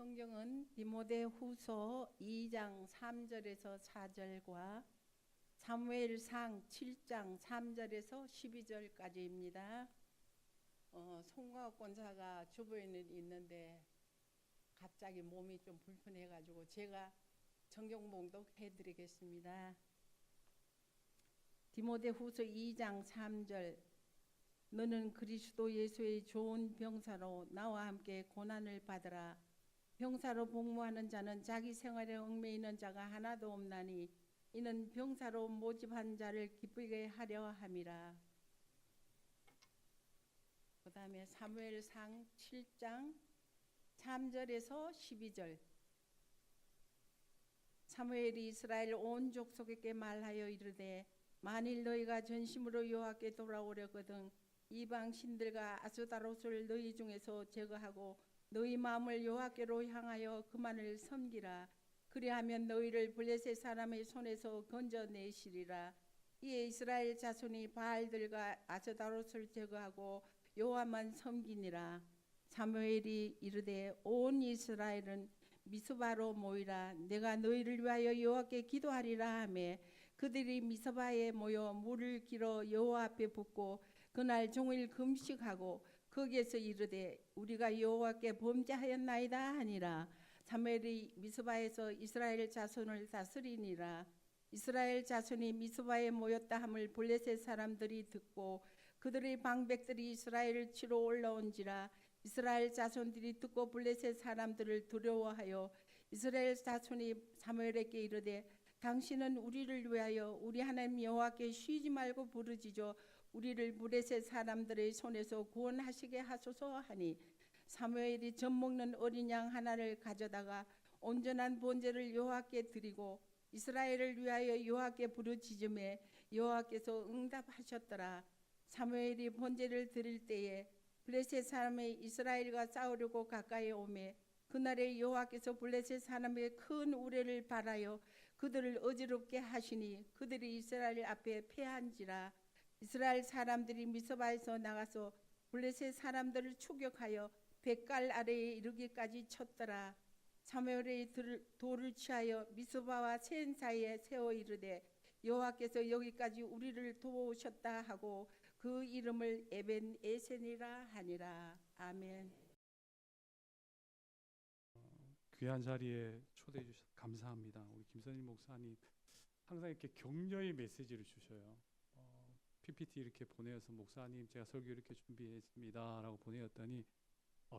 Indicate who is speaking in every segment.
Speaker 1: 성경은 디모데후서 2장 3절에서 4절과 사무엘상 7장 3절에서 12절까지입니다. 송가옥 권사가 주부에는 있는데 갑자기 몸이 좀 불편해가지고 제가 성경 봉독 해드리겠습니다. 디모데후서 2장 3절 너는 그리스도 예수의 좋은 병사로 나와 함께 고난을 받으라. 병사로 복무하는 자는 자기 생활에 얽매이는 자가 하나도 없나니 이는 병사로 모집한 자를 기쁘게 하려 함이라. 그 다음에 사무엘상 7장 3절에서 12절 사무엘이 이스라엘 온 족속에게 말하여 이르되 만일 너희가 전심으로 여호와께 돌아오려거든 이방 신들과 아스다롯을 너희 중에서 제거하고 너희 마음을 여호와께로 향하여 그만을 섬기라. 그리하면 너희를 블레셋 사람의 손에서 건져내시리라. 이에 이스라엘 자손이 바알들과 아스다롯을 제거하고 여호와만 섬기니라. 사무엘이 이르되 온 이스라엘은 미스바로 모이라. 내가 너희를 위하여 여호와께 기도하리라 하매 그들이 미스바에 모여 물을 길어 여호와 앞에 붓고 그날 종일 금식하고 거기에서 이르되 우리가 여호와께 범죄하였나이다 하니라. 사무엘이 미스바에서 이스라엘 자손을 다스리니라. 이스라엘 자손이 미스바에 모였다 함을 블레셋 사람들이 듣고 그들의 방백들이 이스라엘을 치러 올라온지라. 이스라엘 자손들이 듣고 블레셋 사람들을 두려워하여 이스라엘 자손이 사무엘에게 이르되 당신은 우리를 위하여 우리 하나님 여호와께 쉬지 말고 부르짖어 우리를 블레셋 사람들의 손에서 구원하시게 하소서 하니 사무엘이 젖 먹는 어린 양 하나를 가져다가 온전한 번제를 여호와께 드리고 이스라엘을 위하여 여호와께 부르짖음에 여호와께서 응답하셨더라. 사무엘이 번제를 드릴 때에 블레셋 사람이 이스라엘과 싸우려고 가까이 오매 그날에 여호와께서 블레셋 사람의 큰 우레를 발하여 그들을 어지럽게 하시니 그들이 이스라엘 앞에 패한지라. 이스라엘 사람들이 미스바에서 나가서 블레셋 사람들을 추격하여 뱃갈 아래에 이르기까지 쳤더라. 사무엘이 돌을 취하여 미스바와 센 사이에 세워 이르되 여호와께서 여기까지 우리를 도우셨다 하고 그 이름을 에벤 에센이라 하니라. 아멘.
Speaker 2: 귀한 자리에 초대해 주셔서 감사합니다. 우리 김선일 목사님 항상 이렇게 격려의 메시지를 주셔요. PPT 이렇게 보내어서 목사님 제가 설교 이렇게 준비했습니다 라고 보내었더니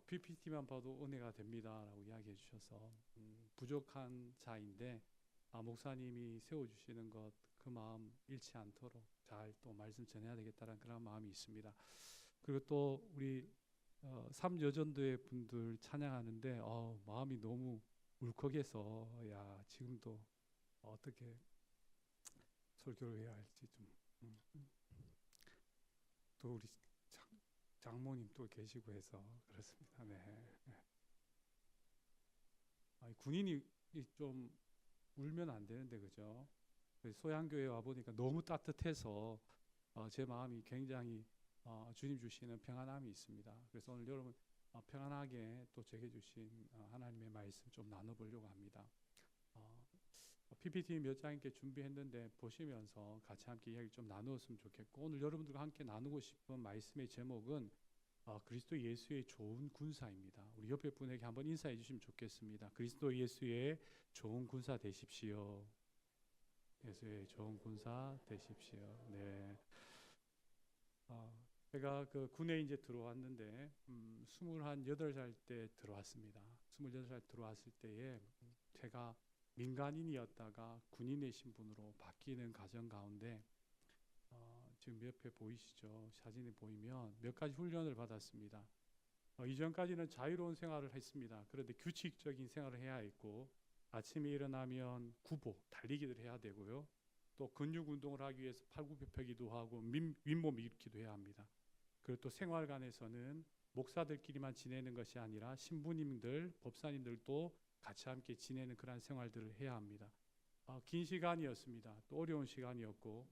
Speaker 2: PPT만 봐도 은혜가 됩니다 라고 이야기해 주셔서 부족한 자인데 목사님이 세워주시는 것 그 마음 잃지 않도록 잘 또 말씀 전해야 되겠다는 그런 마음이 있습니다. 그리고 또 우리 3여전도의 분들 찬양하는데 마음이 너무 울컥해서 지금도 어떻게 설교를 해야 할지 좀 또 우리 장모님 또 계시고 해서 그렇습니다. 네. 군인이 좀 울면 안 되는데 그죠? 소양교회 와 보니까 너무 따뜻해서 제 마음이 굉장히 주님 주시는 평안함이 있습니다. 그래서 오늘 여러분 평안하게 또 제게 주신 하나님의 말씀 좀 나눠보려고 합니다. PPT 몇 장 이렇게 준비했는데 보시면서 같이 함께 이야기 좀 나누었으면 좋겠고 오늘 여러분들과 함께 나누고 싶은 말씀의 제목은 그리스도 예수의 좋은 군사입니다. 우리 옆에 분에게 한번 인사해 주시면 좋겠습니다. 그리스도 예수의 좋은 군사 되십시오. 예수의 좋은 군사 되십시오. 네. 제가 그 군에 이제 들어왔는데 28살 때 들어왔습니다. 28살 들어왔을 때에 제가 민간인이었다가 군인의 신분으로 바뀌는 과정 가운데 지금 옆에 보이시죠? 사진이 보이면 몇 가지 훈련을 받았습니다. 이전까지는 자유로운 생활을 했습니다. 그런데 규칙적인 생활을 해야 했고 아침에 일어나면 구보, 달리기를 해야 되고요. 또 근육 운동을 하기 위해서 팔굽혀펴기도 하고 윗몸 일으키도 해야 합니다. 그리고 또 생활관에서는 목사들끼리만 지내는 것이 아니라 신부님들, 법사님들도 같이 함께 지내는 그런 생활들을 해야 합니다. 긴 시간이었습니다. 또 어려운 시간이었고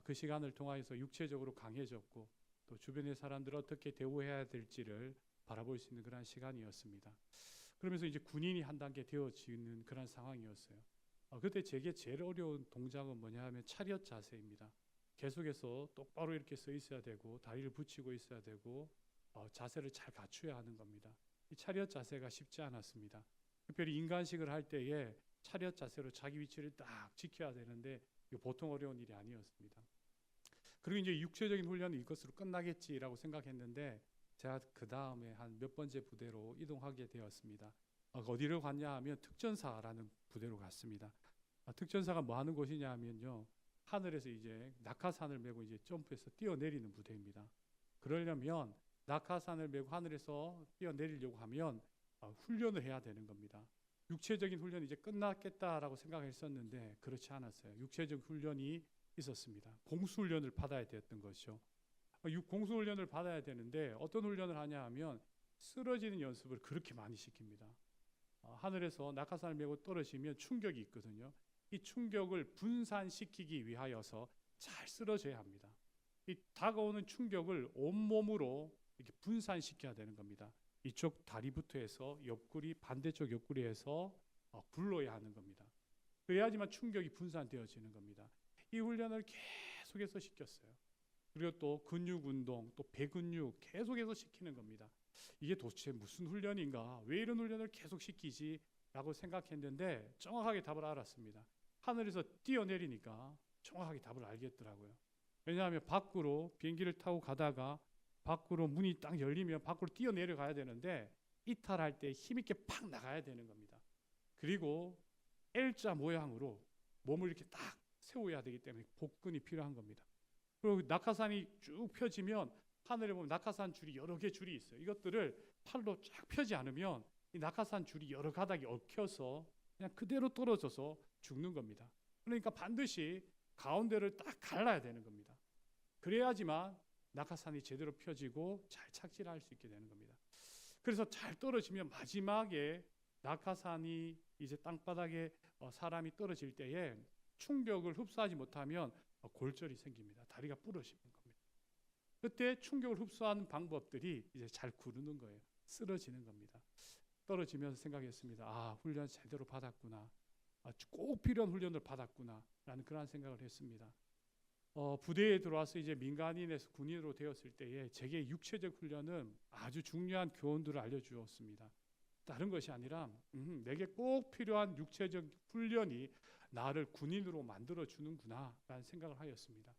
Speaker 2: 그 시간을 통하여서 육체적으로 강해졌고 또 주변의 사람들을 어떻게 대우해야 될지를 바라볼 수 있는 그런 시간이었습니다. 그러면서 이제 군인이 한 단계 되어지는 그런 상황이었어요. 그때 제게 제일 어려운 동작은 뭐냐 하면 차렷 자세입니다. 계속해서 똑바로 이렇게 서 있어야 되고 다리를 붙이고 있어야 되고 자세를 잘 갖춰야 하는 겁니다. 이 차렷 자세가 쉽지 않았습니다. 특별히 인간식을 할 때에 차렷 자세로 자기 위치를 딱 지켜야 되는데 이거 보통 어려운 일이 아니었습니다. 그리고 이제 육체적인 훈련은 이것으로 끝나겠지라고 생각했는데 제가 그 다음에 한 몇 번째 부대로 이동하게 되었습니다. 어디를 갔냐 하면 특전사라는 부대로 갔습니다. 특전사가 뭐 하는 곳이냐 하면요, 하늘에서 이제 낙하산을 메고 이제 점프해서 뛰어내리는 부대입니다. 그러려면 낙하산을 메고 하늘에서 뛰어내리려고 하면 훈련을 해야 되는 겁니다. 육체적인 훈련이 이제 끝났겠다라고 생각했었는데 그렇지 않았어요. 육체적 훈련이 있었습니다. 공수훈련을 받아야 됐던 것이죠. 공수훈련을 받아야 되는데 어떤 훈련을 하냐 하면 쓰러지는 연습을 그렇게 많이 시킵니다. 하늘에서 낙하산을 메고 떨어지면 충격이 있거든요. 이 충격을 분산시키기 위하여서 잘 쓰러져야 합니다. 이 다가오는 충격을 온몸으로 이렇게 분산시켜야 되는 겁니다. 이쪽 다리부터 해서 옆구리, 반대쪽 옆구리에서 굴러야 하는 겁니다. 그래야지만 충격이 분산되어지는 겁니다. 이 훈련을 계속해서 시켰어요. 그리고 또 근육 운동, 또 배근육 계속해서 시키는 겁니다. 이게 도대체 무슨 훈련인가? 왜 이런 훈련을 계속 시키지? 라고 생각했는데 정확하게 답을 알았습니다. 하늘에서 뛰어내리니까 정확하게 답을 알겠더라고요. 왜냐하면 밖으로 비행기를 타고 가다가 밖으로 문이 딱 열리면 밖으로 뛰어내려가야 되는데 이탈할 때 힘있게 팍 나가야 되는 겁니다. 그리고 L자 모양으로 몸을 이렇게 딱 세워야 되기 때문에 복근이 필요한 겁니다. 그리고 낙하산이 쭉 펴지면 하늘에 보면 낙하산 줄이 여러 개 줄이 있어요. 이것들을 팔로 쫙 펴지 않으면 이 낙하산 줄이 여러 가닥이 얽혀서 그냥 그대로 떨어져서 죽는 겁니다. 그러니까 반드시 가운데를 딱 갈라야 되는 겁니다. 그래야지만 낙하산이 제대로 펴지고 잘 착지를 할 수 있게 되는 겁니다. 그래서 잘 떨어지면 마지막에 낙하산이 이제 땅바닥에 사람이 떨어질 때에 충격을 흡수하지 못하면 골절이 생깁니다. 다리가 부러지는 겁니다. 그때 충격을 흡수하는 방법들이 이제 잘 구르는 거예요. 쓰러지는 겁니다. 떨어지면서 생각했습니다. 훈련 제대로 받았구나. 꼭 필요한 훈련을 받았구나. 라는 그런 생각을 했습니다. 부대에 들어와서 이제 민간인에서 군인으로 되었을 때에 제게 육체적 훈련은 아주 중요한 교훈들을 알려주었습니다. 다른 것이 아니라 내게 꼭 필요한 육체적 훈련이 나를 군인으로 만들어주는구나 라는 생각을 하였습니다.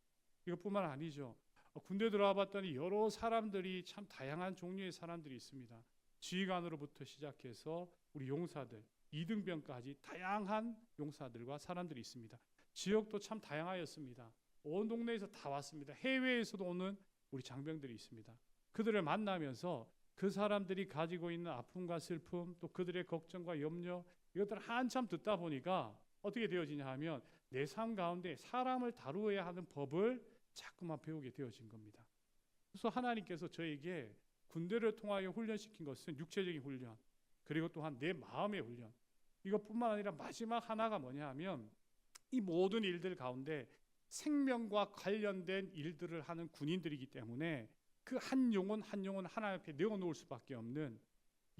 Speaker 2: 이것뿐만 아니죠. 군대 들어와 봤더니 여러 사람들이 참 다양한 종류의 사람들이 있습니다. 지휘관으로부터 시작해서 우리 용사들, 이등병까지 다양한 용사들과 사람들이 있습니다. 지역도 참 다양하였습니다. 온 동네에서 다 왔습니다. 해외에서도 오는 우리 장병들이 있습니다. 그들을 만나면서 그 사람들이 가지고 있는 아픔과 슬픔, 또 그들의 걱정과 염려, 이것들을 한참 듣다 보니까 어떻게 되어지냐 하면 내 삶 가운데 사람을 다루어야 하는 법을 자꾸만 배우게 되어진 겁니다. 그래서 하나님께서 저에게 군대를 통하여 훈련시킨 것은 육체적인 훈련, 그리고 또한 내 마음의 훈련, 이것뿐만 아니라 마지막 하나가 뭐냐 하면 이 모든 일들 가운데 생명과 관련된 일들을 하는 군인들이기 때문에 그 한 영혼 한 영혼 하나님 앞에 내어놓을 수밖에 없는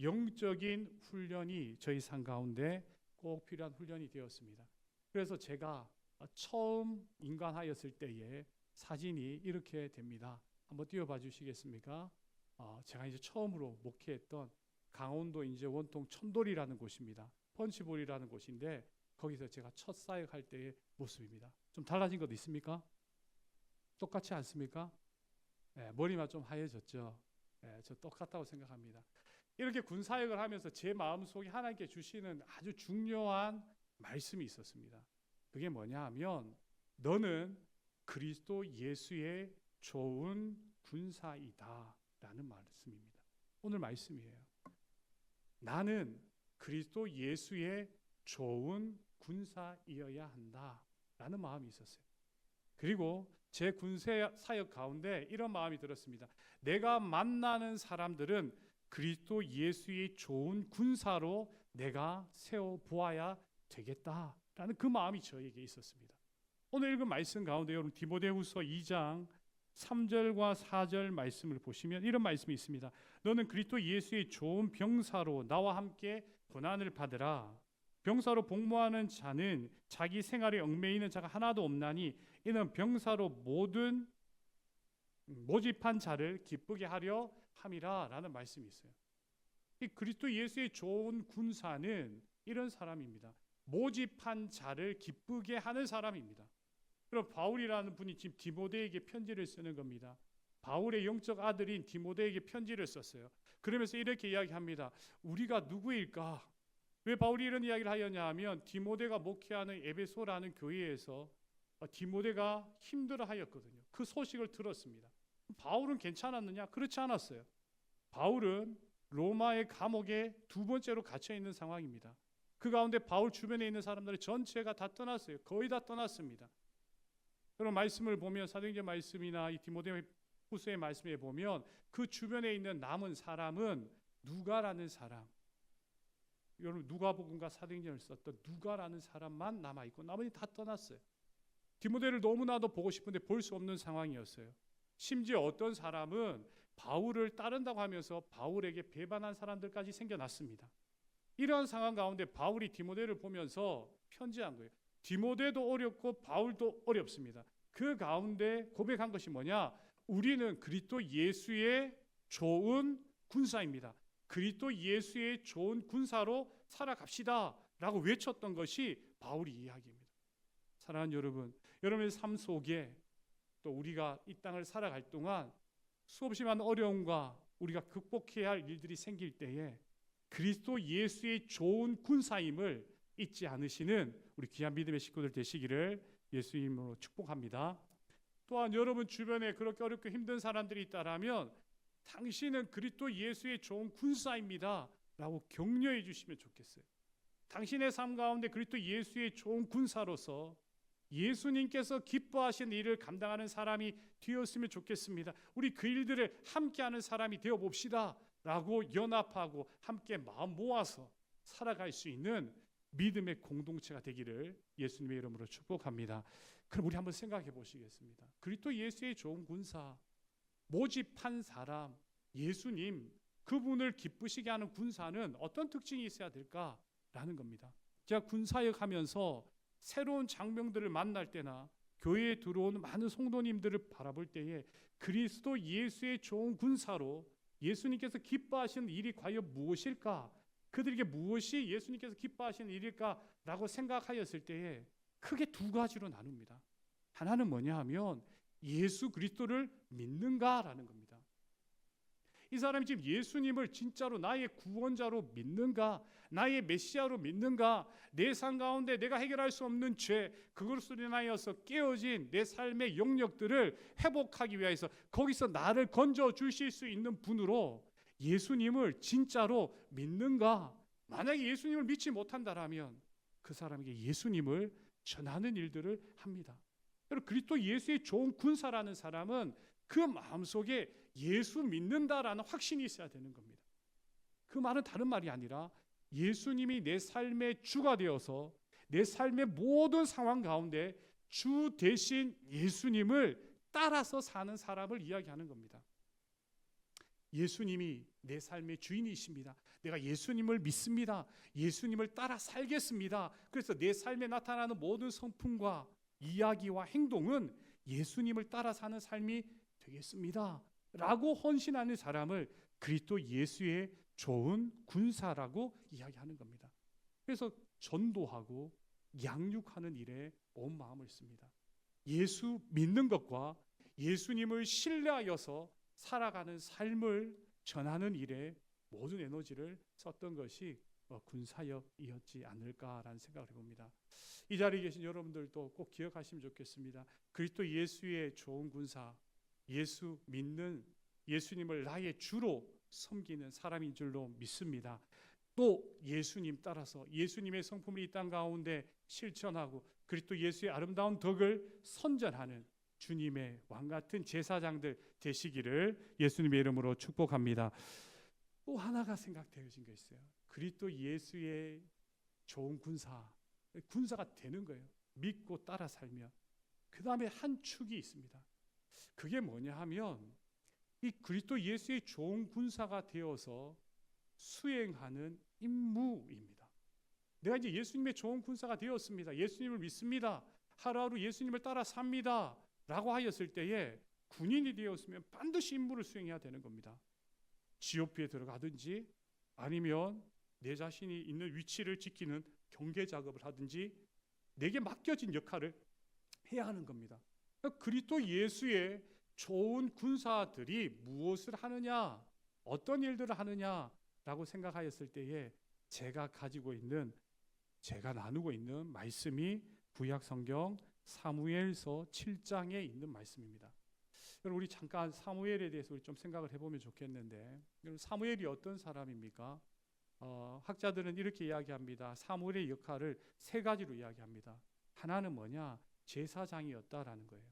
Speaker 2: 영적인 훈련이 저희 삶 가운데 꼭 필요한 훈련이 되었습니다. 그래서 제가 처음 인간하였을 때의 사진이 이렇게 됩니다. 한번 띄워봐 주시겠습니까? 제가 이제 처음으로 목회했던 강원도 이제 원통 천돌이라는 곳입니다. 펀치볼이라는 곳인데 거기서 제가 첫 사역할 때의 모습입니다. 좀 달라진 것 있습니까? 똑같지 않습니까? 머리만 좀 하얘졌죠. 저 똑같다고 생각합니다. 이렇게 군 사역을 하면서 제 마음속에 하나님께 주시는 아주 중요한 말씀이 있었습니다. 그게 뭐냐 하면 너는 그리스도 예수의 좋은 군사이다 라는 말씀입니다. 오늘 말씀이에요. 나는 그리스도 예수의 좋은 군사이어야 한다 라는 마음이 있었어요. 그리고 제 군사 사역 가운데 이런 마음이 들었습니다. 내가 만나는 사람들은 그리스도 예수의 좋은 군사로 내가 세워보아야 되겠다라는 그 마음이 저에게 있었습니다. 오늘 읽은 말씀 가운데 여러분 디모데후서 2장 3절과 4절 말씀을 보시면 이런 말씀이 있습니다. 너는 그리스도 예수의 좋은 병사로 나와 함께 고난을 받으라. 병사로 복무하는 자는 자기 생활에 얽매이는 자가 하나도 없나니 이는 병사로 모든 모집한 자를 기쁘게 하려 함이라라는 말씀이 있어요. 이 그리스도 예수의 좋은 군사는 이런 사람입니다. 모집한 자를 기쁘게 하는 사람입니다. 그럼 바울이라는 분이 지금 디모데에게 편지를 쓰는 겁니다. 바울의 영적 아들인 디모데에게 편지를 썼어요. 그러면서 이렇게 이야기합니다. 우리가 누구일까? 왜 바울이 이런 이야기를 하였냐 하면 디모데가 목회하는 에베소라는 교회에서 디모데가 힘들어 하였거든요. 그 소식을 들었습니다. 바울은 괜찮았느냐? 그렇지 않았어요. 바울은 로마의 감옥에 두 번째로 갇혀 있는 상황입니다. 그 가운데 바울 주변에 있는 사람들이 전체가 다 떠났어요. 거의 다 떠났습니다. 그런 말씀을 보면 사도행전 말씀이나 이 디모데 후서의 말씀에 보면 그 주변에 있는 남은 사람은 누가라는 사람, 여러분 누가복음과 사도행전을 썼던 누가라는 사람만 남아 있고 나머지 다 떠났어요. 디모데를 너무나도 보고 싶은데 볼 수 없는 상황이었어요. 심지어 어떤 사람은 바울을 따른다고 하면서 바울에게 배반한 사람들까지 생겨났습니다. 이런 상황 가운데 바울이 디모데를 보면서 편지한 거예요. 디모데도 어렵고 바울도 어렵습니다. 그 가운데 고백한 것이 뭐냐? 우리는 그리스도 예수의 좋은 군사입니다. 그리스도 예수의 좋은 군사로 살아갑시다 라고 외쳤던 것이 바울의 이야기입니다. 사랑하는 여러분, 여러분의 삶 속에 또 우리가 이 땅을 살아갈 동안 수없이 많은 어려움과 우리가 극복해야 할 일들이 생길 때에 그리스도 예수의 좋은 군사임을 잊지 않으시는 우리 귀한 믿음의 식구들 되시기를 예수님으로 축복합니다. 또한 여러분 주변에 그렇게 어렵고 힘든 사람들이 있다라면 당신은 그리스도 예수의 좋은 군사입니다 라고 격려해 주시면 좋겠어요. 당신의 삶 가운데 그리스도 예수의 좋은 군사로서 예수님께서 기뻐하신 일을 감당하는 사람이 되었으면 좋겠습니다. 우리 그 일들을 함께하는 사람이 되어 봅시다 라고 연합하고 함께 마음 모아서 살아갈 수 있는 믿음의 공동체가 되기를 예수님의 이름으로 축복합니다. 그럼 우리 한번 생각해 보시겠습니다. 그리스도 예수의 좋은 군사, 모집한 사람, 예수님, 그분을 기쁘시게 하는 군사는 어떤 특징이 있어야 될까라는 겁니다. 제가 군사역 하면서 새로운 장병들을 만날 때나 교회에 들어오는 많은 성도님들을 바라볼 때에 그리스도 예수의 좋은 군사로 예수님께서 기뻐하시는 일이 과연 무엇일까? 그들에게 무엇이 예수님께서 기뻐하시는 일일까라고 생각하였을 때에 크게 두 가지로 나눕니다. 하나는 뭐냐 하면 예수 그리스도를 믿는가라는 겁니다. 이 사람이 지금 예수님을 진짜로 나의 구원자로 믿는가, 나의 메시아로 믿는가, 내 삶 가운데 내가 해결할 수 없는 죄, 그것으로 인하여서 깨어진 내 삶의 영역들을 회복하기 위해서 거기서 나를 건져 주실 수 있는 분으로 예수님을 진짜로 믿는가? 만약에 예수님을 믿지 못한다라면 그 사람에게 예수님을 전하는 일들을 합니다. 여러분 그리스도 예수의 좋은 군사라는 사람은 그 마음속에 예수 믿는다라는 확신이 있어야 되는 겁니다. 그 말은 다른 말이 아니라 예수님이 내 삶의 주가 되어서 내 삶의 모든 상황 가운데 주 대신 예수님을 따라서 사는 사람을 이야기하는 겁니다. 예수님이 내 삶의 주인이십니다. 내가 예수님을 믿습니다. 예수님을 따라 살겠습니다. 그래서 내 삶에 나타나는 모든 성품과 이야기와 행동은 예수님을 따라 사는 삶이 되겠습니다 라고 헌신하는 사람을 그리스도 예수의 좋은 군사라고 이야기하는 겁니다. 그래서 전도하고 양육하는 일에 온 마음을 씁니다. 예수 믿는 것과 예수님을 신뢰하여서 살아가는 삶을 전하는 일에 모든 에너지를 썼던 것이 군사역이었지 않을까라는 생각을 해봅니다. 이 자리에 계신 여러분들도 꼭 기억하시면 좋겠습니다. 그리스도 예수의 좋은 군사, 예수 믿는 예수님을 나의 주로 섬기는 사람인 줄로 믿습니다. 또 예수님 따라서 예수님의 성품을 이 땅 가운데 실천하고 그리스도 예수의 아름다운 덕을 선전하는 주님의 왕같은 제사장들 되시기를 예수님의 이름으로 축복합니다. 또 하나가 생각되어진 게 있어요. 그리스도 예수의 좋은 군사가 되는 거예요. 믿고 따라 살면. 그 다음에 한 축이 있습니다. 그게 뭐냐 하면 이 그리스도 예수의 좋은 군사가 되어서 수행하는 임무입니다. 내가 이제 예수님의 좋은 군사가 되었습니다. 예수님을 믿습니다. 하루하루 예수님을 따라 삽니다. 라고 하였을 때에 군인이 되었으면 반드시 임무를 수행해야 되는 겁니다. GOP에 들어가든지 아니면 내 자신이 있는 위치를 지키는 경계 작업을 하든지 내게 맡겨진 역할을 해야 하는 겁니다. 그리스도 예수의 좋은 군사들이 무엇을 하느냐, 어떤 일들을 하느냐라고 생각하였을 때에 제가 나누고 있는 말씀이 구약 성경 사무엘서 7장에 있는 말씀입니다. 여러분, 우리 잠깐 사무엘에 대해서 좀 생각을 해보면 좋겠는데, 사무엘이 어떤 사람입니까? 학자들은 이렇게 이야기합니다. 사무엘의 역할을 세 가지로 이야기합니다. 하나는 뭐냐? 제사장이었다라는 거예요.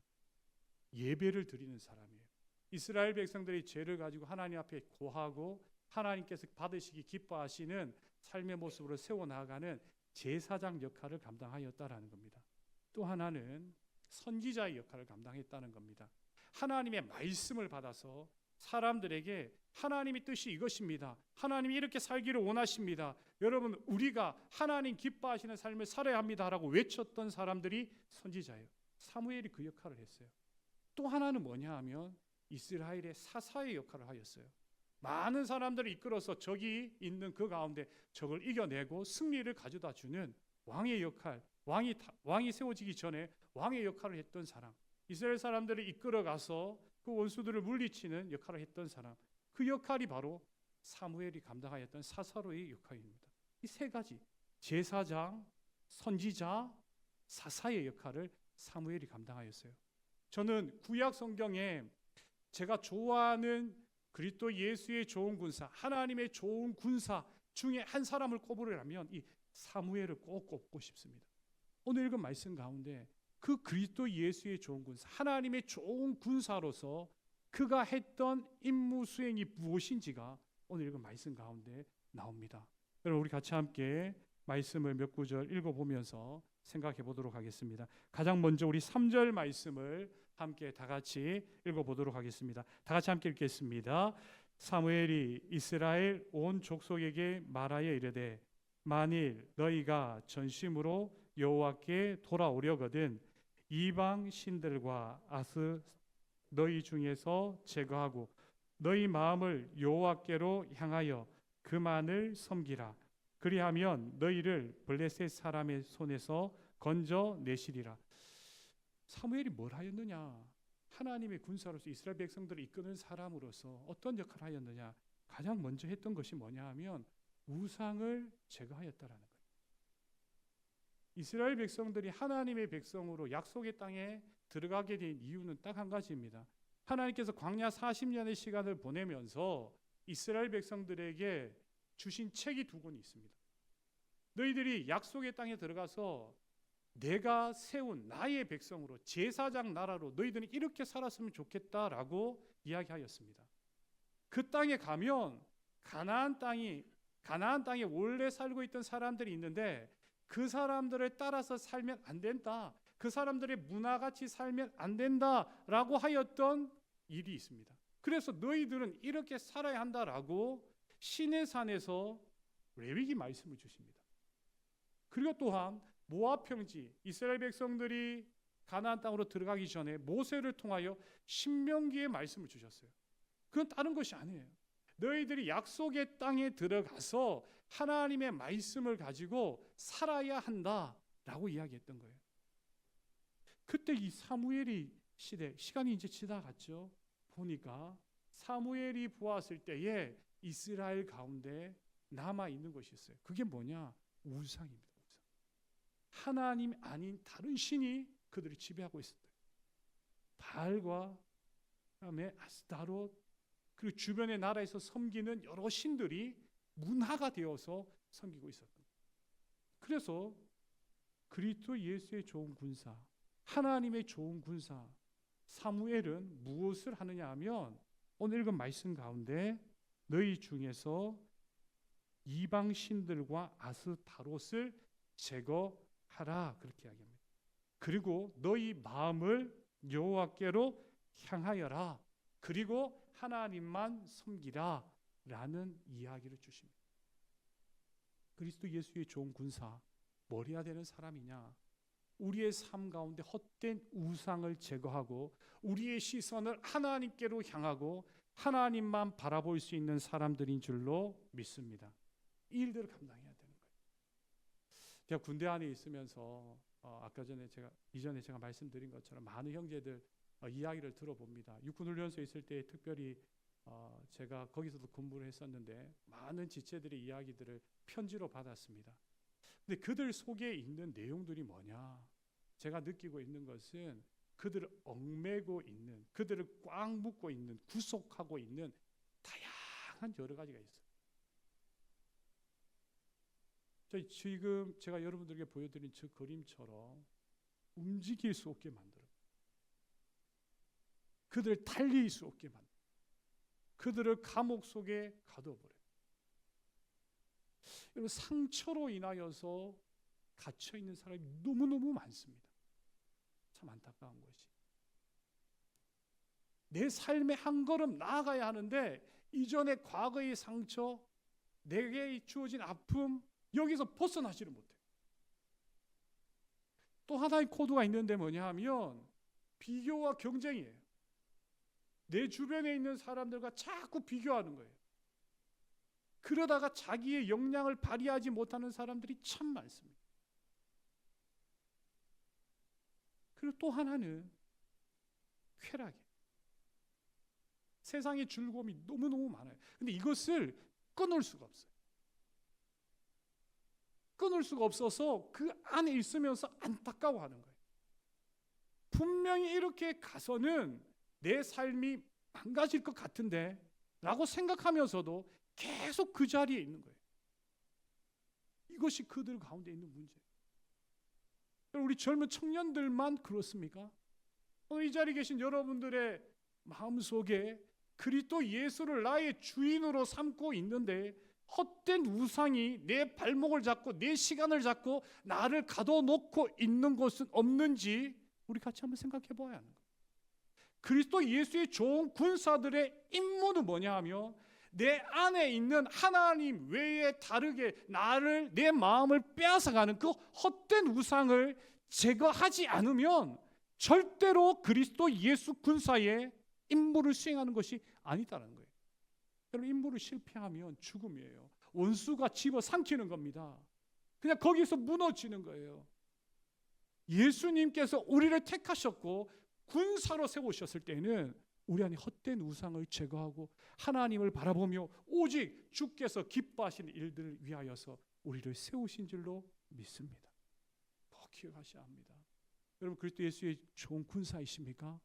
Speaker 2: 예배를 드리는 사람이에요. 이스라엘 백성들이 죄를 가지고 하나님 앞에 고하고 하나님께서 받으시기 기뻐하시는 삶의 모습으로 세워나가는 제사장 역할을 감당하였다라는 겁니다. 또 하나는 선지자의 역할을 감당했다는 겁니다. 하나님의 말씀을 받아서 사람들에게 하나님의 뜻이 이것입니다. 하나님이 이렇게 살기를 원하십니다. 여러분, 우리가 하나님 기뻐하시는 삶을 살아야 합니다 라고 외쳤던 사람들이 선지자예요. 사무엘이 그 역할을 했어요. 또 하나는 뭐냐 하면 이스라엘의 사사의 역할을 하였어요. 많은 사람들을 이끌어서 적이 있는 그 가운데 적을 이겨내고 승리를 가져다 주는 왕의 역할, 왕이 세워지기 전에 왕의 역할을 했던 사람, 이스라엘 사람들을 이끌어가서 그 원수들을 물리치는 역할을 했던 사람, 그 역할이 바로 사무엘이 감당하였던 사사로의 역할입니다. 이 세 가지, 제사장, 선지자, 사사의 역할을 사무엘이 감당하였어요. 저는 구약 성경에 제가 좋아하는 그리스도 예수의 좋은 군사, 하나님의 좋은 군사 중에 한 사람을 꼽으려면 이 사무엘을 꼭 꼽고 싶습니다. 오늘 읽은 말씀 가운데 그 그리스도 예수의 좋은 군사, 하나님의 좋은 군사로서 그가 했던 임무 수행이 무엇인지가 오늘 읽은 말씀 가운데 나옵니다. 여러분, 우리 같이 함께 말씀을 몇 구절 읽어보면서 생각해 보도록 하겠습니다. 가장 먼저 우리 3절 말씀을 함께 다 같이 읽어보도록 하겠습니다. 다 같이 함께 읽겠습니다. 사무엘이 이스라엘 온 족속에게 말하여 이르되 만일 너희가 전심으로 여호와께 돌아오려거든 이방 신들과 아스 너희 중에서 제거하고 너희 마음을 여호와께로 향하여 그만을 섬기라. 그리하면 너희를 블레셋 사람의 손에서 건져내시리라. 사무엘이 뭘 하였느냐? 하나님의 군사로서 이스라엘 백성들을 이끄는 사람으로서 어떤 역할을 하였느냐? 가장 먼저 했던 것이 뭐냐 하면 우상을 제거하였다라는 거예요. 이스라엘 백성들이 하나님의 백성으로 약속의 땅에 들어가게 된 이유는 딱 한 가지입니다. 하나님께서 광야 40년의 시간을 보내면서 이스라엘 백성들에게 주신 책이 두 권이 있습니다. 너희들이 약속의 땅에 들어가서 내가 세운 나의 백성으로 제사장 나라로 너희들이 이렇게 살았으면 좋겠다라고 이야기하였습니다. 그 땅에 가면 가나안 땅에 원래 살고 있던 사람들이 있는데 그 사람들을 따라서 살면 안 된다. 그 사람들의 문화같이 살면 안 된다라고 하였던 일이 있습니다. 그래서 너희들은 이렇게 살아야 한다라고 시내산에서 레위기 말씀을 주십니다. 그리고 또한 모압 평지 이스라엘 백성들이 가나안 땅으로 들어가기 전에 모세를 통하여 신명기의 말씀을 주셨어요. 그건 다른 것이 아니에요. 너희들이 약속의 땅에 들어가서 하나님의 말씀을 가지고 살아야 한다라고 이야기했던 거예요. 그때 이 사무엘이 시간이 이제 지나갔죠. 보니까 사무엘이 보았을 때에 이스라엘 가운데 남아 있는 것이 있어요. 그게 뭐냐? 우상입니다. 우상. 하나님 아닌 다른 신이 그들을 지배하고 있었대요. 바알과 그다음에 아스타롯 그리고 주변의 나라에서 섬기는 여러 신들이 문화가 되어서 섬기고 있었던 거예요. 그래서 그리스도 예수의 좋은 군사, 하나님의 좋은 군사 사무엘은 무엇을 하느냐 하면 오늘 읽은 말씀 가운데 너희 중에서 이방 신들과 아스타롯을 제거하라 그렇게 이야기합니다. 그리고 너희 마음을 여호와께로 향하여라. 그리고 하나님만 섬기라 라는 이야기를 주십니다. 그리스도 예수의 좋은 군사, 뭘 해야 되는 사람이냐? 우리의 삶 가운데 헛된 우상을 제거하고 우리의 시선을 하나님께로 향하고 하나님만 바라볼 수 있는 사람들인 줄로 믿습니다. 이 일들을 감당해야 되는 거예요. 제가 군대 안에 있으면서 아까 이전에 제가 말씀드린 것처럼 많은 형제들 이야기를 들어봅니다. 육군훈련소에 있을 때 특별히 제가 거기서도 근무를 했었는데 많은 지체들의 이야기들을 편지로 받았습니다. 근데 그들 속에 있는 내용들이 뭐냐? 제가 느끼고 있는 것은 그들을 얽매고 있는, 그들을 꽉 묶고 있는, 구속하고 있는 다양한 여러 가지가 있어요. 지금 제가 여러분들에게 보여드린 저 그림처럼 움직일 수 없게 만들어요. 그들을 달릴 수 없게 만들어요. 그들을 감옥 속에 가둬버려요. 여러분, 상처로 인하여서 갇혀있는 사람이 너무너무 많습니다. 참 안타까운 것이, 내 삶에 한 걸음 나아가야 하는데 이전의 과거의 상처, 내게 주어진 아픔, 여기서 벗어나지를 못해요. 또 하나의 코드가 있는데 뭐냐 하면 비교와 경쟁이에요. 내 주변에 있는 사람들과 자꾸 비교하는 거예요. 그러다가 자기의 역량을 발휘하지 못하는 사람들이 참 많습니다. 그리고 또 하나는 쾌락이에요. 세상의 즐거움이 너무너무 많아요. 근데 이것을 끊을 수가 없어요. 끊을 수가 없어서 그 안에 있으면서 안타까워하는 거예요. 분명히 이렇게 가서는 내 삶이 망가질 것 같은데 라고 생각하면서도 계속 그 자리에 있는 거예요. 이것이 그들 가운데 있는 문제예요. 우리 젊은 청년들만 그렇습니까? 오늘 이 자리에 계신 여러분들의 마음속에 그리스도 예수를 나의 주인으로 삼고 있는데 헛된 우상이 내 발목을 잡고 내 시간을 잡고 나를 가둬놓고 있는 것은 없는지 우리 같이 한번 생각해 봐야 하는 거예요. 그리스도 예수의 좋은 군사들의 임무는 뭐냐 하면 내 안에 있는 하나님 외에 다르게 나를, 내 마음을 빼앗아가는 그 헛된 우상을 제거하지 않으면 절대로 그리스도 예수 군사의 임무를 수행하는 것이 아니다라는 거예요. 여러분, 임무를 실패하면 죽음이에요. 원수가 집어삼키는 겁니다. 그냥 거기서 무너지는 거예요. 예수님께서 우리를 택하셨고 군사로 세우셨을 때는 우리 안에 헛된 우상을 제거하고 하나님을 바라보며 오직 주께서 기뻐하시는 일들을 위하여서 우리를 세우신 줄로 믿습니다. 꼭 기억하셔야 합니다. 여러분, 그리스도 예수의 좋은 군사이십니까?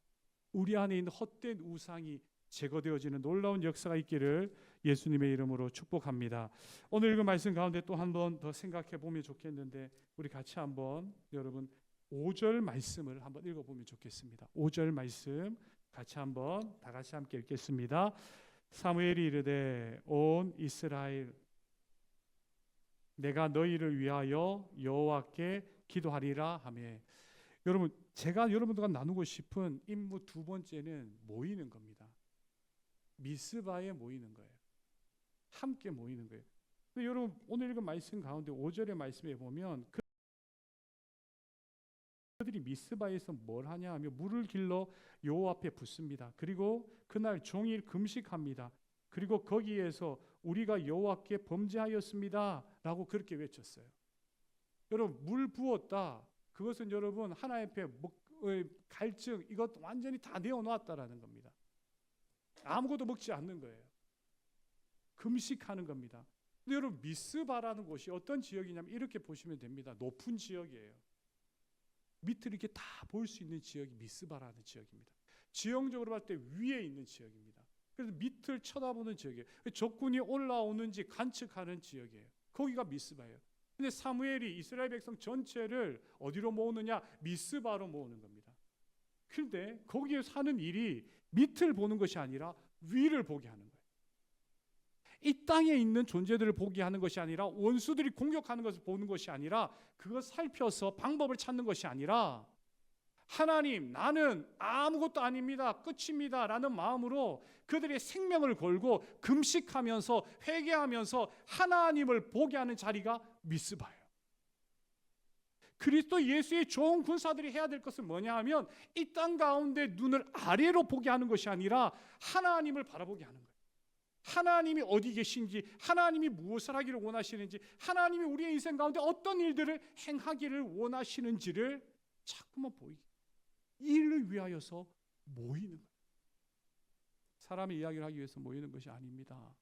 Speaker 2: 우리 안에 있는 헛된 우상이 제거되어지는 놀라운 역사가 있기를 예수님의 이름으로 축복합니다. 오늘 읽은 말씀 가운데 또 한 번 더 생각해 보면 좋겠는데 우리 같이 한번 여러분 5절 말씀을 한번 읽어보면 좋겠습니다. 5절 말씀 같이 한번 다 같이 함께 읽겠습니다. 사무엘이 이르되 온 이스라엘 내가 너희를 위하여 여호와께 기도하리라 하며. 여러분, 제가 여러분들과 나누고 싶은 임무 두 번째는 모이는 겁니다. 미스바에 모이는 거예요. 함께 모이는 거예요. 근데 여러분, 오늘 읽은 말씀 가운데 5절의 말씀에 보면 그들이 미스바에서 뭘 하냐 하면 물을 길러 여호와 앞에 붓습니다. 그리고 그날 종일 금식합니다. 그리고 거기에서 우리가 여호와께 범죄하였습니다 라고 그렇게 외쳤어요. 여러분, 물 부었다, 그것은 여러분 하나님 앞에 갈증, 이것 완전히 다 내어놓았다라는 겁니다. 아무것도 먹지 않는 거예요. 금식하는 겁니다. 근데 여러분, 미스바라는 곳이 어떤 지역이냐면 이렇게 보시면 됩니다. 높은 지역이에요. 밑을 이렇게 다 볼 수 있는 지역이 미스바라는 지역입니다. 지형적으로 봤을 때 위에 있는 지역입니다. 그래서 밑을 쳐다보는 지역이에요. 적군이 올라오는지 관측하는 지역이에요. 거기가 미스바예요. 근데 사무엘이 이스라엘 백성 전체를 어디로 모으느냐? 미스바로 모으는 겁니다. 그런데 거기에 사는 일이 밑을 보는 것이 아니라 위를 보게 하는 거예요. 이 땅에 있는 존재들을 보게 하는 것이 아니라 원수들이 공격하는 것을 보는 것이 아니라 그것 살펴서 방법을 찾는 것이 아니라 하나님, 나는 아무것도 아닙니다, 끝입니다 라는 마음으로 그들의 생명을 걸고 금식하면서 회개하면서 하나님을 보게 하는 자리가 미스바예요. 그리스도 예수의 좋은 군사들이 해야 될 것은 뭐냐 하면 이 땅 가운데 눈을 아래로 보게 하는 것이 아니라 하나님을 바라보게 하는 거예요. 하나님이 어디 계신지, 하나님이 무엇을 하기를 원하시는지, 하나님이 우리의 인생 가운데 어떤 일들을 행하기를 원하시는지를 자꾸만 보이게, 이 일을 위하여서 모이는 거예요. 사람의 이야기를 하기 위해서 모이는 것이 아닙니다.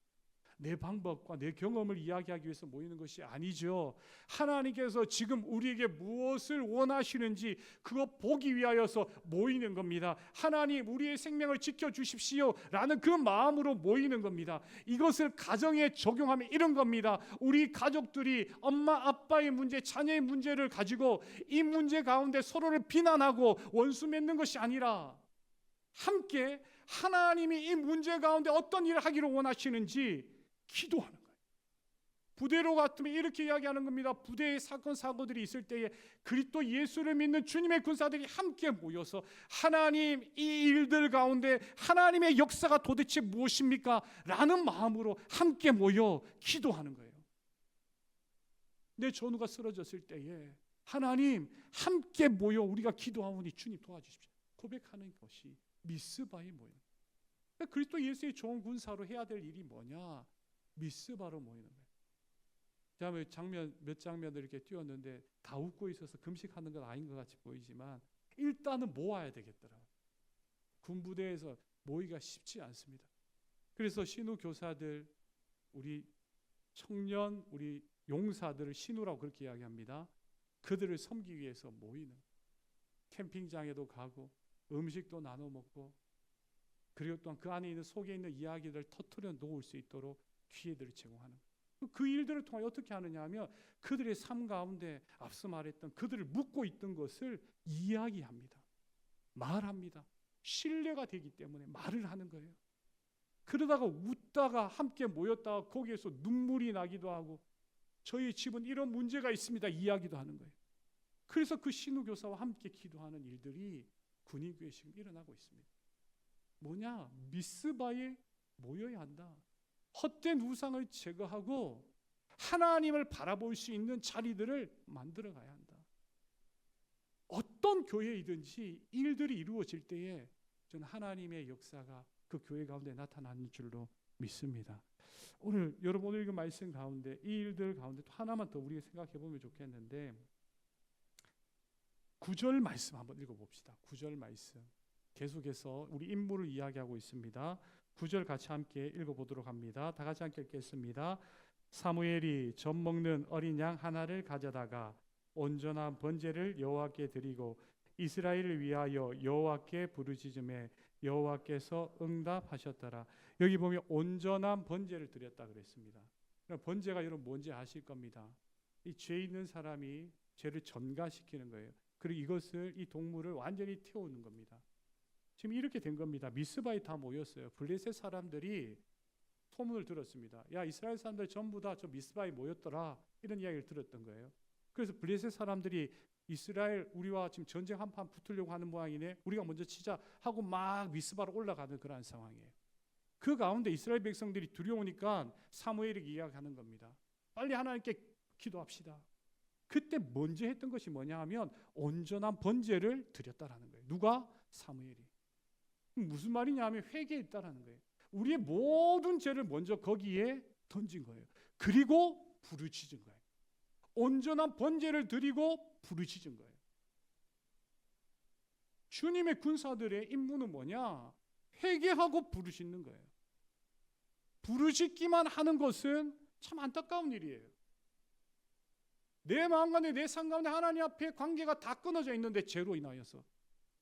Speaker 2: 내 방법과 내 경험을 이야기하기 위해서 모이는 것이 아니죠. 하나님께서 지금 우리에게 무엇을 원하시는지 그거 보기 위하여서 모이는 겁니다. 하나님, 우리의 생명을 지켜주십시오 라는 그 마음으로 모이는 겁니다. 이것을 가정에 적용하면 이런 겁니다. 우리 가족들이 엄마 아빠의 문제, 자녀의 문제를 가지고 이 문제 가운데 서로를 비난하고 원수 맺는 것이 아니라 함께 하나님이 이 문제 가운데 어떤 일을 하기를 원하시는지 기도하는 거예요. 부대로 같으면 이렇게 이야기하는 겁니다. 부대의 사건 사고들이 있을 때에 그리스도 예수를 믿는 주님의 군사들이 함께 모여서 하나님, 이 일들 가운데 하나님의 역사가 도대체 무엇입니까? 라는 마음으로 함께 모여 기도하는 거예요. 내 전우가 쓰러졌을 때에 하나님, 함께 모여 우리가 기도하오니 주님 도와주십시오 고백하는 것이 미스바에 모이는 거예요. 그리스도 예수의 좋은 군사로 해야 될 일이 뭐냐? 미스바로 모이는 거예요. 제가 몇 장면을 이렇게 띄웠는데 다 웃고 있어서 금식하는 건 아닌 것 같이 보이지만 일단은 모아야 되겠더라고요. 군부대에서 모이기가 쉽지 않습니다. 그래서 신우 교사들, 우리 청년, 우리 용사들을 신우라고 그렇게 이야기합니다. 그들을 섬기기 위해서 모이는, 캠핑장에도 가고 음식도 나눠 먹고, 그리고 또한 그 안에 있는 속에 있는 이야기들을 터뜨려 놓을 수 있도록 기회들을 제공하는 거예요. 그 일들을 통해 어떻게 하느냐 하면 그들의 삶 가운데 앞서 말했던 그들을 묻고 있던 것을 이야기합니다. 말합니다. 신뢰가 되기 때문에 말을 하는 거예요. 그러다가 웃다가 함께 모였다가 거기에서 눈물이 나기도 하고 저희 집은 이런 문제가 있습니다 이야기도 하는 거예요. 그래서 그 신우 교사와 함께 기도하는 일들이 군인교회에 지금 일어나고 있습니다. 뭐냐? 미스바에 모여야 한다. 헛된 우상을 제거하고 하나님을 바라볼 수 있는 자리들을 만들어 가야 한다. 어떤 교회이든지 일들이 이루어질 때에 저는 하나님의 역사가 그 교회 가운데 나타나는 줄로 믿습니다. 오늘 여러분 오늘 읽은 말씀 가운데 이 일들 가운데 또 하나만 더 우리가 생각해 보면 좋겠는데 9절 말씀 한번 읽어봅시다. 9절 말씀 계속해서 우리 인물을 이야기하고 있습니다. 9절 같이 함께 읽어보도록 합니다. 다 같이 함께 읽겠습니다. 사무엘이 젖 먹는 어린 양 하나를 가져다가 온전한 번제를 여호와께 드리고 이스라엘을 위하여 여호와께 부르짖음에 여호와께서 응답하셨더라. 여기 보면 온전한 번제를 드렸다 그랬습니다. 번제가 여러분 뭔지 아실 겁니다. 이 죄 있는 사람이 죄를 전가시키는 거예요. 그리고 이것을 이 동물을 완전히 태우는 겁니다. 지금 이렇게 된 겁니다. 미스바에 다 모였어요. 블레셋 사람들이 소문을 들었습니다. 야, 이스라엘 사람들 전부 다 저 미스바에 모였더라. 이런 이야기를 들었던 거예요. 그래서 블레셋 사람들이 이스라엘 우리와 지금 전쟁 한판 붙으려고 하는 모양이네. 우리가 먼저 치자 하고 막 미스바로 올라가는 그런 상황이에요. 그 가운데 이스라엘 백성들이 두려우니까 사무엘에게 이야기하는 겁니다. 빨리 하나님께 기도합시다. 그때 먼저 했던 것이 뭐냐 하면 온전한 번제를 드렸다라는 거예요. 누가? 사무엘이. 무슨 말이냐 하면 회개했다라는 거예요. 우리의 모든 죄를 먼저 거기에 던진 거예요. 그리고 부르짖은 거예요. 온전한 번제를 드리고 부르짖은 거예요. 주님의 군사들의 임무는 뭐냐? 회개하고 부르짖는 거예요. 부르짖기만 하는 것은 참 안타까운 일이에요. 내 마음 가운데 내 삶 가운데 하나님 앞에 관계가 다 끊어져 있는데 죄로 인하여서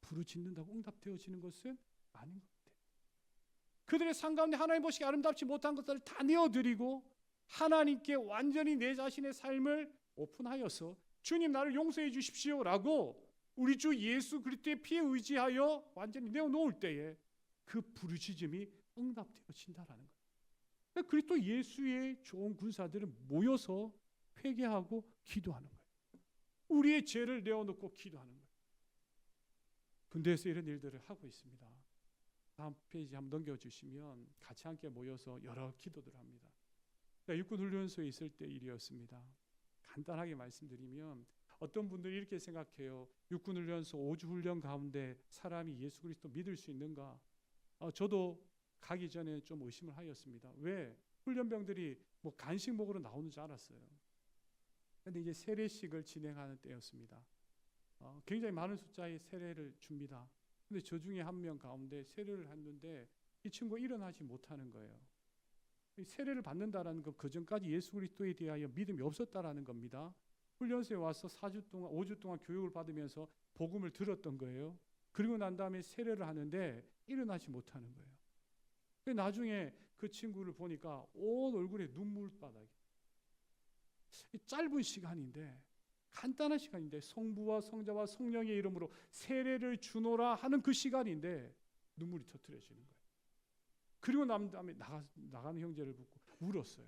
Speaker 2: 부르짖는다고 응답되어지는 것은 아닌 것 같아요. 그들의 삶 가운데 하나님 보시기 아름답지 못한 것들을 다 내어드리고 하나님께 완전히 내 자신의 삶을 오픈하여서 주님 나를 용서해 주십시오 라고 우리 주 예수 그리스도의 피에 의지하여 완전히 내어놓을 때에 그 부르짖음이 응답되어진다라는 거예요. 그리스도 예수의 좋은 군사들은 모여서 회개하고 기도하는 거예요. 우리의 죄를 내어놓고 기도하는 거예요. 군대에서 이런 일들을 하고 있습니다. 다음 페이지 한번 넘겨주시면 같이 함께 모여서 여러 기도들을 합니다. 육군훈련소에 있을 때 일이었습니다. 간단하게 말씀드리면 어떤 분들이 이렇게 생각해요. 육군훈련소 5주 훈련 가운데 사람이 예수 그리스도 믿을 수 있는가? 저도 가기 전에 좀 의심을 하였습니다. 왜? 훈련병들이 뭐 간식 먹으러 나오는 줄 알았어요. 그런데 이제 세례식을 진행하는 때였습니다. 굉장히 많은 숫자의 세례를 줍니다. 근데 저 중에 한 명 가운데 세례를 했는데 이 친구가 일어나지 못하는 거예요. 세례를 받는다라는 건 그전까지 예수 그리스도에 대하여 믿음이 없었다라는 겁니다. 훈련소에 와서 4주 동안 5주 동안 교육을 받으면서 복음을 들었던 거예요. 그리고 난 다음에 세례를 하는데 일어나지 못하는 거예요. 나중에 그 친구를 보니까 온 얼굴에 눈물바닥이. 짧은 시간인데, 간단한 시간인데 성부와 성자와 성령의 이름으로 세례를 주노라 하는 그 시간인데 눈물이 터뜨려지는 거예요. 그리고 난 다음에 나가는 형제를 붙고 울었어요.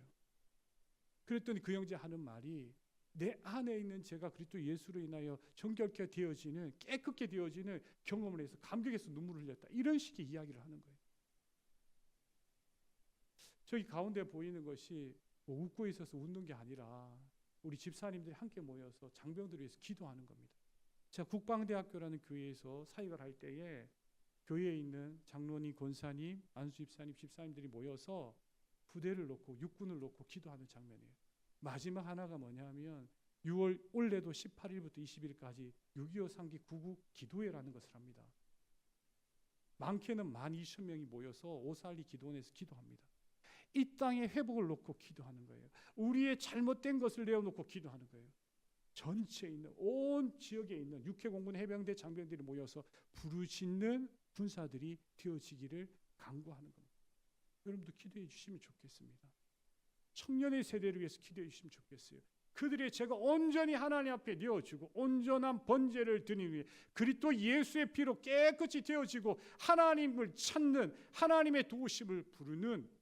Speaker 2: 그랬더니 그 형제 하는 말이, 내 안에 있는 제가 그리스도 예수로 인하여 정결케 되어지는, 깨끗게 되어지는 경험을 해서 감격해서 눈물을 흘렸다. 이런 식의 이야기를 하는 거예요. 저기 가운데 보이는 것이 뭐 웃고 있어서 웃는 게 아니라 우리 집사님들이 함께 모여서 장병들을 위해서 기도하는 겁니다. 제가 국방대학교라는 교회에서 사역을 할 때에 교회에 있는 장로님, 권사님, 안수 집사님, 집사님들이 모여서 부대를 놓고 육군을 놓고 기도하는 장면이에요. 마지막 하나가 뭐냐면 6월 올해도 18일부터 20일까지 6.25 상기 구국 기도회라는 것을 합니다. 많게는 12,000명이 모여서 오살리 기도원에서 기도합니다. 이 땅의 회복을 놓고 기도하는 거예요. 우리의 잘못된 것을 내어놓고 기도하는 거예요. 전체에 있는 온 지역에 있는 육해공군 해병대 장병들이 모여서 부르짖는 군사들이 되어지기를 간구하는 겁니다. 여러분도 기도해 주시면 좋겠습니다. 청년의 세대를 위해서 기도해 주시면 좋겠어요. 그들의 죄가 온전히 하나님 앞에 내어지고 온전한 번제를 드리기 위해 그리스도 예수의 피로 깨끗이 되어지고 하나님을 찾는, 하나님의 도우심을 부르는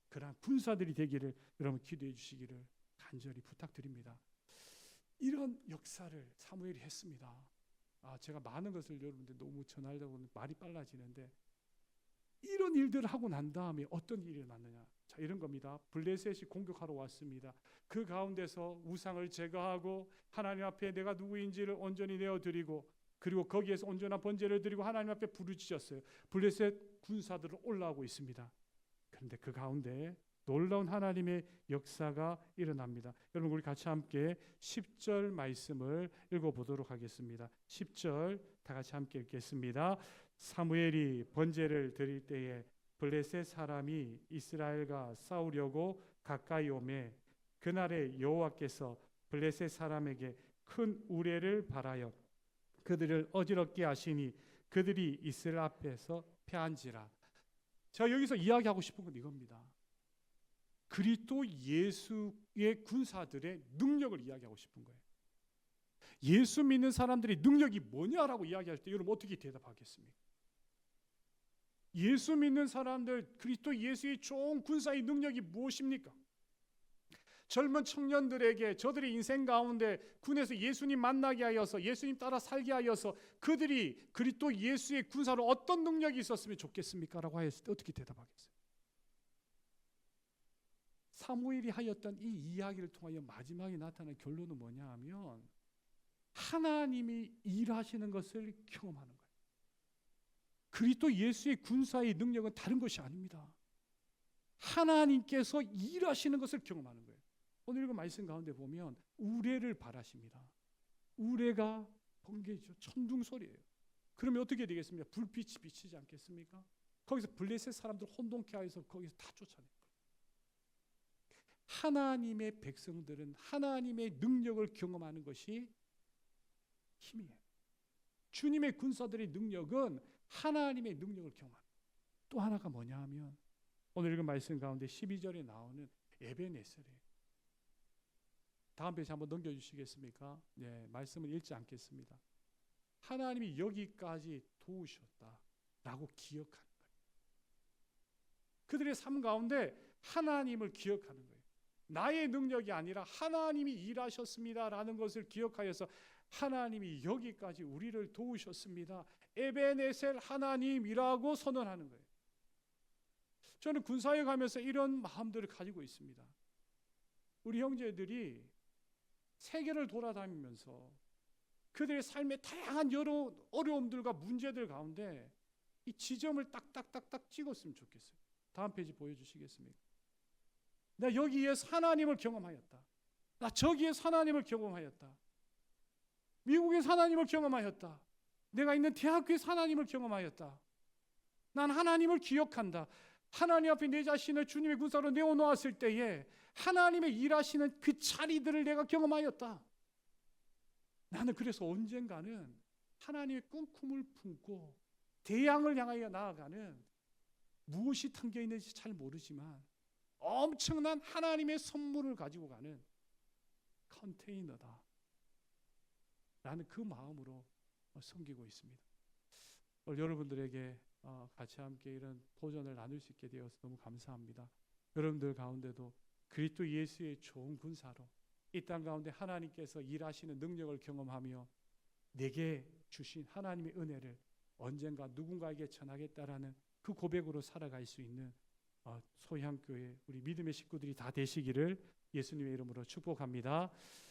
Speaker 2: 그러한 군사들이 되기를 여러분 기도해 주시기를 간절히 부탁드립니다. 이런 역사를 사무엘이 했습니다. 제가 많은 것을 여러분들 너무 전하려고 말이 빨라지는데, 이런 일들을 하고 난 다음에 어떤 일이 일어났느냐? 자, 이런 겁니다. 블레셋이 공격하러 왔습니다. 그 가운데서 우상을 제거하고 하나님 앞에 내가 누구인지를 온전히 내어드리고, 그리고 거기에서 온전한 번제를 드리고 하나님 앞에 부르짖었어요. 블레셋 군사들은 올라오고 있습니다. 그런데 그 가운데 놀라운 하나님의 역사가 일어납니다. 여러분 우리 같이 함께 10절 말씀을 읽어보도록 하겠습니다. 10절 다 같이 함께 읽겠습니다. 사무엘이 번제를 드릴 때에 블레셋 사람이 이스라엘과 싸우려고 가까이 오매 그날에 여호와께서 블레셋 사람에게 큰 우레를 발하여 그들을 어지럽게 하시니 그들이 이스라엘 앞에서 패한지라. 제가 여기서 이야기하고 싶은 건 이겁니다. 그리스도 예수의 군사들의 능력을 이야기하고 싶은 거예요. 예수 믿는 사람들이 능력이 뭐냐라고 이야기할 때 여러분 어떻게 대답하겠습니까? 예수 믿는 사람들, 그리스도 예수의 좋은 군사의 능력이 무엇입니까? 젊은 청년들에게 저들의 인생 가운데 군에서 예수님 만나게 하여서 예수님 따라 살게 하여서 그들이 그리스도 예수의 군사로 어떤 능력이 있었으면 좋겠습니까? 라고 하였을 때 어떻게 대답하겠어요? 사무엘이 하였던 이 이야기를 통하여 마지막에 나타난 결론은 뭐냐 하면 하나님이 일하시는 것을 경험하는 거예요. 그리스도 예수의 군사의 능력은 다른 것이 아닙니다. 하나님께서 일하시는 것을 경험하는 거예요. 오늘 읽은 말씀 가운데 보면 우레를 발하십니다. 우레가 번개죠. 천둥 소리예요. 그러면 어떻게 되겠습니까? 불빛이 비치지 않겠습니까? 거기서 블레셋 사람들 혼동케 하여서 거기서 다 쫓아내요. 하나님의 백성들은 하나님의 능력을 경험하는 것이 힘이에요. 주님의 군사들의 능력은 하나님의 능력을 경험합니다. 또 하나가 뭐냐 하면 오늘 읽은 말씀 가운데 12절에 나오는 에베네셀이에요. 다음 페이지 한번 넘겨주시겠습니까? 네, 말씀을 읽지 않겠습니다. 하나님이 여기까지 도우셨다라고 기억하는 거예요. 그들의 삶 가운데 하나님을 기억하는 거예요. 나의 능력이 아니라 하나님이 일하셨습니다라는 것을 기억하여서 하나님이 여기까지 우리를 도우셨습니다. 에베네셀 하나님이라고 선언하는 거예요. 저는 군사에 가면서 이런 마음들을 가지고 있습니다. 우리 형제들이 세계를 돌아다니면서 그들의 삶의 다양한 여러 어려움들과 문제들 가운데 이 지점을 딱딱딱딱 찍었으면 좋겠어요. 다음 페이지 보여주시겠습니까? 나 여기에서 하나님을 경험하였다. 나 저기에서 하나님을 경험하였다. 미국에서 하나님을 경험하였다. 내가 있는 대학교에서 하나님을 경험하였다. 난 하나님을 기억한다. 하나님 앞에 내 자신을 주님의 군사로 내어놓았을 때에 하나님의 일하시는 그 자리들을 내가 경험하였다. 나는 그래서 언젠가는 하나님의 꿈을 품고 대양을 향하여 나아가는 무엇이 담겨 있는지 잘 모르지만 엄청난 하나님의 선물을 가지고 가는 컨테이너다. 나는 그 마음으로 섬기고 있습니다. 오늘 여러분들에게 같이 함께 이런 도전을 나눌 수 있게 되어서 너무 감사합니다. 여러분들 가운데도 그리스도 예수의 좋은 군사로 이 땅 가운데 하나님께서 일하시는 능력을 경험하며 내게 주신 하나님의 은혜를 언젠가 누군가에게 전하겠다라는 그 고백으로 살아갈 수 있는 소향교회 우리 믿음의 식구들이 다 되시기를 예수님의 이름으로 축복합니다.